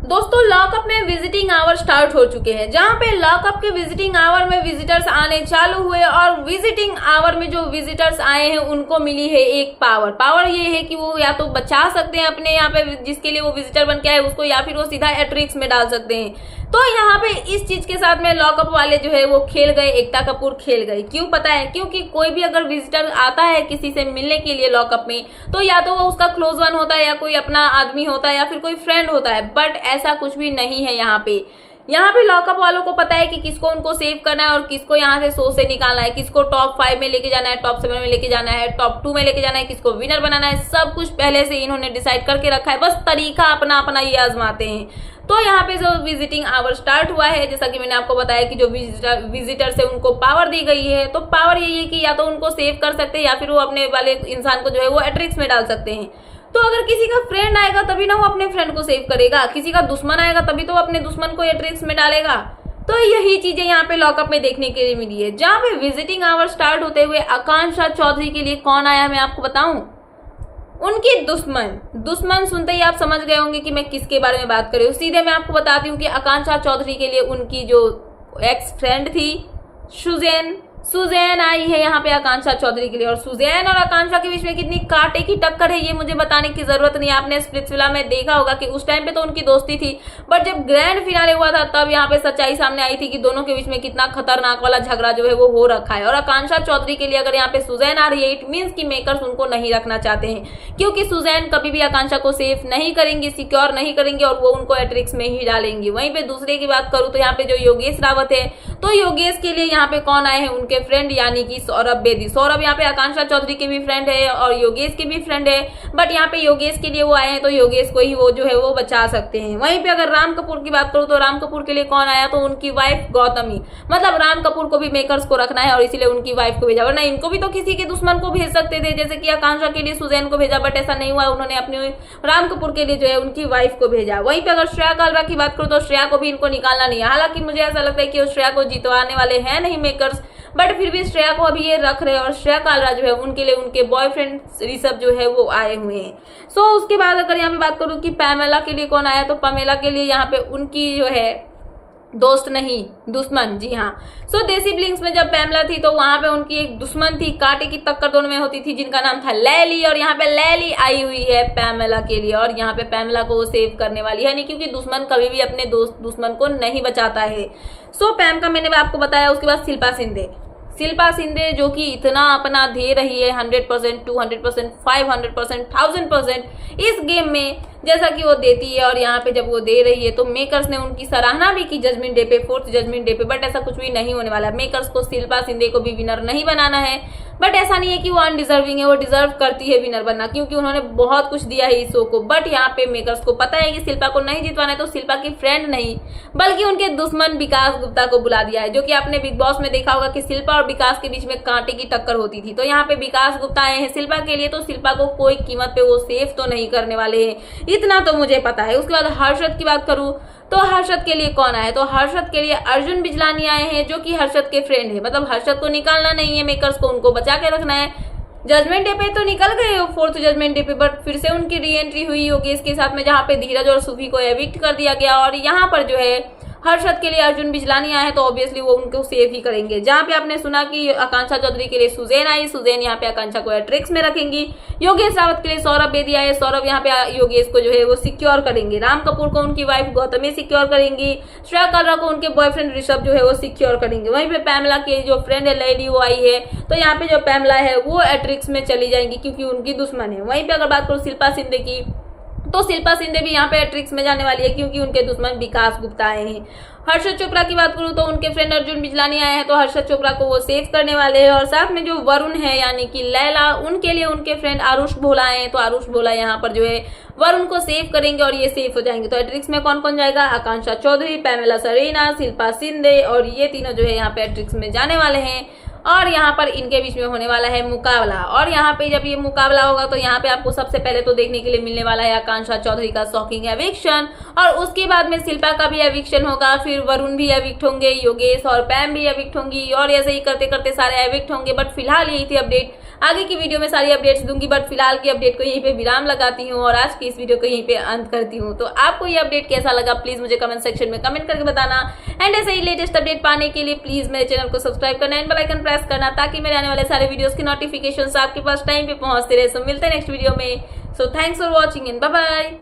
दोस्तों लॉकअप में visiting hour start हो चुके हैं, जहां पे लॉकअप के विजिटिंग आवर में विजिटर्स आने चालू हुए और विजिटिंग आवर में जो विजिटर्स आए हैं उनको मिली है एक पावर ये है कि वो या तो बचा सकते हैं अपने यहाँ पे जिसके लिए वो विजिटर बन के आए उसको, या फिर वो सीधा एट्रिक्स में डाल सकते हैं। तो यहाँ पे इस चीज के साथ में लॉकअप वाले जो है वो खेल गए, एकता कपूर खेल गई। क्यों पता है? क्योंकि कोई भी अगर विजिटर आता है किसी से मिलने के लिए लॉकअप में, तो या तो वो उसका क्लोज वन होता है या कोई अपना आदमी होता है या फिर कोई फ्रेंड होता है, बट ऐसा कुछ भी नहीं है। यहाँ पे लॉकअप वालों को पता है कि किसको उनको सेव करना है और किसको यहाँ से शो से निकालना है, किसको टॉप 5 में लेके जाना है, टॉप 7 में लेके जाना है, टॉप 2 में लेके जाना है, किसको विनर बनाना है। सब कुछ पहले से इन्होंने डिसाइड करके रखा है, बस तरीका अपना अपना ये आजमाते हैं। तो यहाँ पे जो विजिटिंग आवर स्टार्ट हुआ है, जैसा कि मैंने आपको बताया कि जो विजिटर से उनको पावर दी गई है, तो पावर यही है कि या तो उनको सेव कर सकते हैं या फिर वो अपने वाले इंसान को जो है वो एट्रिक्स में डाल सकते हैं। तो अगर किसी का फ्रेंड आएगा तभी ना वो अपने फ्रेंड को सेव करेगा, किसी का दुश्मन आएगा तभी तो वो अपने दुश्मन को एट्रिक्स में डालेगा। तो यही चीजें यहाँ पे लॉकअप में देखने के लिए मिली है। जहाँ पे विजिटिंग आवर स्टार्ट होते हुए आकांक्षा चौधरी के लिए कौन आया मैं आपको बताऊं, उनकी दुश्मन सुनते ही आप समझ गए होंगे कि मैं किसके बारे में बात कर रही हूँ। सीधे मैं आपको बताती हूँ कि आकांक्षा चौधरी के लिए उनकी जो एक्स फ्रेंड थी सुजैन आई है यहाँ पे आकांक्षा चौधरी के लिए। और सुजैन और आकांक्षा के बीच में कितनी कांटे की टक्कर है ये मुझे बताने की जरूरत नहीं। आपने स्प्लिट्सविला में देखा होगा कि उस टाइम पे तो उनकी दोस्ती थी, बट जब ग्रैंड फिनाले हुआ था तब यहाँ पे सच्चाई सामने आई थी कि दोनों के बीच में कितना खतरनाक वाला झगड़ा जो है वो हो रखा है। और आकांक्षा चौधरी के लिए अगर यहाँ पे सुजैन आ रही है, इट मीन्स की मेकर्स उनको नहीं रखना चाहते हैं, क्योंकि सुजैन कभी भी आकांक्षा को सेफ नहीं करेंगी, सिक्योर नहीं करेंगे और वो उनको एट्रिक्स में ही डालेंगी। वहीं पे दूसरे की बात करूं तो यहाँ पे जो योगेश रावत है, तो योगेश के लिए यहाँ पे कौन आए हैं, उनके फ्रेंड यानी कि सौरभ बेदी। सौरभ यहाँ पे आकांक्षा चौधरी के भी फ्रेंड है और योगेश के भी फ्रेंड है, बट यहाँ पे योगेश के लिए वो आए हैं तो योगेश को ही वो जो है वो बचा सकते हैं। वहीं पे अगर राम कपूर की बात करूं तो राम कपूर के लिए कौन आया, तो उनकी वाइफ गौतमी। मतलब राम कपूर को भी मेकर्स को रखना है और इसीलिए उनकी वाइफ को भेजा, वरना इनको भी तो किसी के दुश्मन को भेज सकते थे, जैसे कि आकांक्षा के लिए सुजैन को भेजा, बट ऐसा नहीं हुआ। उन्होंने अपने राम कपूर के लिए जो है उनकी वाइफ को भेजा। वहीं पे अगर श्रेया कालरा की बात करूं तो श्रेया को भी इनको निकालना नहीं है। हालांकि मुझे ऐसा लगता है कि श्रेया को जितवाने वाले हैं नहीं मेकर्स, बट फिर भी श्रेया को अभी ये रख रहे हैं। और श्रेया कालरा जो है उनके लिए उनके बॉयफ्रेंड ऋषभ जो है वो आए हुए हैं। सो उसके बाद अगर यहाँ पे बात करूं कि पैमेला के लिए कौन आया, तो पैमेला के लिए यहाँ पे उनकी जो है दोस्त नहीं दुश्मन, जी हाँ। सो देसी ब्लिंक्स में जब पैमला थी तो वहां पे उनकी एक दुश्मन थी, कांटे की टक्कर दोनों में होती थी, जिनका नाम था लैली। और यहाँ पे लैली आई हुई है पैमेला के लिए और यहाँ पे पैमेला को वो सेव करने वाली है, नहीं क्योंकि दुश्मन कभी भी अपने दुश्मन को नहीं बचाता है। सो पैम का मैंने आपको बताया। उसके बाद शिल्पा शिंदे जो कि इतना अपना दे रही है 100%, 200%, 500%, 1000% इस गेम में, जैसा कि वो देती है। और यहाँ पे जब वो दे रही है तो मेकर्स ने उनकी सराहना भी की जजमेंट डे पे, 4th जजमेंट डे पे, बट ऐसा कुछ भी नहीं होने वाला। मेकर्स को शिल्पा शिंदे को भी विनर नहीं बनाना है, बट ऐसा नहीं है कि वो अनडिजर्विंग है, वो डिजर्व करती है विनर बनना, क्योंकि उन्होंने बहुत कुछ दिया है इस शो को। बट यहाँ पे मेकर्स को पता है कि शिल्पा को नहीं जितवाना है, तो शिल्पा की फ्रेंड नहीं बल्कि उनके दुश्मन विकास गुप्ता को बुला दिया है, जो कि आपने बिग बॉस में देखा होगा कि शिल्पा और विकास के बीच में कांटे की टक्कर होती थी। तो यहाँ पे विकास गुप्ता आए हैं शिल्पा के लिए, तो शिल्पा को कोई कीमत पे वो सेफ तो नहीं करने वाले हैं, इतना तो मुझे पता है। उसके बाद हर्षद की बात करूं तो हर्षद के लिए कौन आया, तो हर्षद के लिए अर्जुन बिजलानी आए हैं, जो कि हर्षद के फ्रेंड है। मतलब हर्षद को निकालना नहीं है मेकर्स को, उनको बचा के रखना है। जजमेंट डे पे तो निकल गए हो 4th जजमेंट डे पे, बट फिर से उनकी री एंट्री हुई योगेश के साथ में, जहां पे धीरज और सुफी को एविक्ट कर दिया गया। और यहाँ पर जो है हर्षद के लिए अर्जुन बिजलानी आए हैं, तो ऑब्वियसली वो उनको सेव ही करेंगे। जहां पे आपने सुना कि आकांक्षा चौधरी के लिए सुजैन आई, सुजैन यहाँ पे आकांक्षा को एट्रिक्स में रखेंगी। योगेश रावत के लिए सौरभ बेदी आए, सौरभ यहाँ पे योगेश को जो है वो सिक्योर करेंगे। राम कपूर को उनकी वाइफ गौतमी सिक्योर करेंगी। श्रेया कालरा को उनके बॉयफ्रेंड ऋषभ जो है वो सिक्योर करेंगे। वहीं पे पैमला की जो फ्रेंड है लैली वो आई है, तो यहाँ पे जो पैमला है वो एट्रिक्स में चली जाएंगी क्योंकि उनकी दुश्मन है। वहीं पे अगर बात करूँ शिल्पा शिंदे की, तो शिल्पा शिंदे भी यहाँ पे एट्रिक्स में जाने वाली है क्योंकि उनके दुश्मन विकास गुप्ता आए हैं। हर्षद चोपड़ा की बात करूं तो उनके फ्रेंड अर्जुन बिजलानी आए हैं, तो हर्षद चोपड़ा को वो सेव करने वाले हैं। और साथ में जो वरुण है यानी कि लैला, उनके लिए उनके फ्रेंड आरुष भोला आए हैं, तो आरुष भोला यहाँ पर जो है वरुण को सेव करेंगे और ये सेफ हो जाएंगे। तो एट्रिक्स में कौन कौन जाएगा, आकांक्षा चौधरी, पैमेला सरीना, शिल्पा शिंदे, और ये तीनों जो है यहाँ पे एट्रिक्स में जाने वाले हैं। और यहाँ पर इनके बीच में होने वाला है मुकाबला। और यहाँ पे जब ये मुकाबला होगा तो यहाँ पे आपको सबसे पहले तो देखने के लिए मिलने वाला है आकांक्षा चौधरी का शॉकिंग एविक्शन, और उसके बाद में शिल्पा का भी एविक्शन होगा, फिर वरुण भी एविक्ट होंगे, योगेश और पैम भी एविक्ट होंगी, और ऐसे ही करते करते सारे एविक्ट होंगे। बट फिलहाल यही थी अपडेट। आगे की वीडियो में सारी अपडेट्स दूंगी, बट फिलहाल की अपडेट को यहीं पे विराम लगाती हूँ और आज की इस वीडियो को यहीं पे अंत करती हूँ। तो आपको ये अपडेट कैसा लगा प्लीज मुझे कमेंट सेक्शन में कमेंट करके बताना। एंड ऐसे ही लेटेस्ट अपडेट पाने के लिए प्लीज मेरे चैनल को सब्सक्राइब करना एंड बेल आइकन प्रेस करना, ताकि मेरे आने वाले सारे वीडियोस की नोटिफिकेशन आपके पास टाइम पे पहुंचते रहे। सो मिलते हैं नेक्स्ट वीडियो में। So thanks for watching and bye bye.